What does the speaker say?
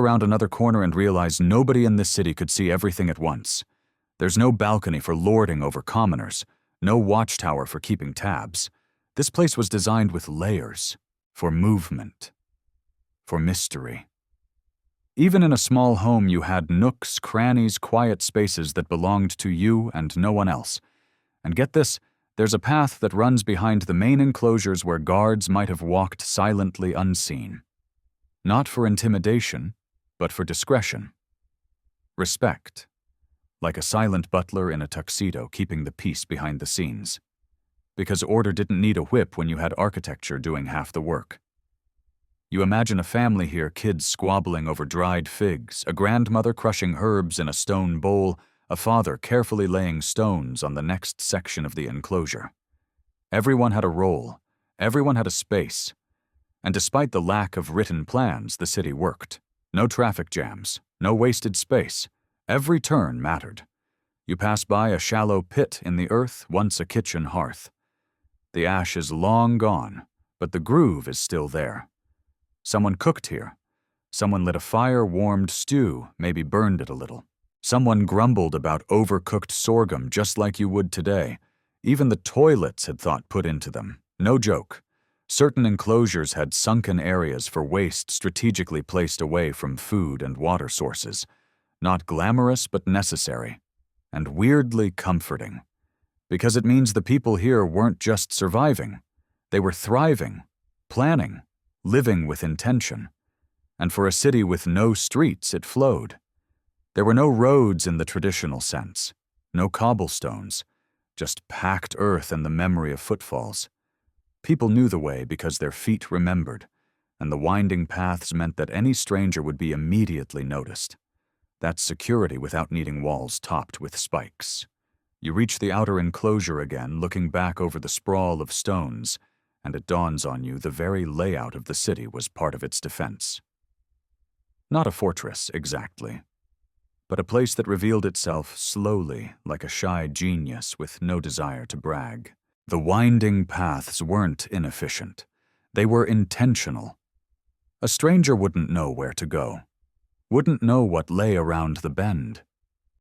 Around another corner and realize nobody in this city could see everything at once. There's no balcony for lording over commoners, no watchtower for keeping tabs. This place was designed with layers, for movement, for mystery. Even in a small home, you had nooks, crannies, quiet spaces that belonged to you and no one else. And get this, there's a path that runs behind the main enclosures where guards might have walked silently unseen. Not for intimidation, but for discretion. Respect, like a silent butler in a tuxedo keeping the peace behind the scenes. Because order didn't need a whip when you had architecture doing half the work. You imagine a family here, kids squabbling over dried figs, a grandmother crushing herbs in a stone bowl, a father carefully laying stones on the next section of the enclosure. Everyone had a role, everyone had a space, and despite the lack of written plans, the city worked. No traffic jams, no wasted space. Every turn mattered. You pass by a shallow pit in the earth, once a kitchen hearth. The ash is long gone, but the groove is still there. Someone cooked here. Someone lit a fire, warmed stew, maybe burned it a little. Someone grumbled about overcooked sorghum just like you would today. Even the toilets had thought put into them. No joke. Certain enclosures had sunken areas for waste strategically placed away from food and water sources. Not glamorous, but necessary. And weirdly comforting. Because it means the people here weren't just surviving. They were thriving, planning, living with intention. And for a city with no streets, it flowed. There were no roads in the traditional sense, no cobblestones, just packed earth and the memory of footfalls. People knew the way because their feet remembered, and the winding paths meant that any stranger would be immediately noticed. That's security without needing walls topped with spikes. You reach the outer enclosure again, looking back over the sprawl of stones, and it dawns on you the very layout of the city was part of its defense. Not a fortress, exactly, but a place that revealed itself slowly like a shy genius with no desire to brag. The winding paths weren't inefficient. They were intentional. A stranger wouldn't know where to go, wouldn't know what lay around the bend.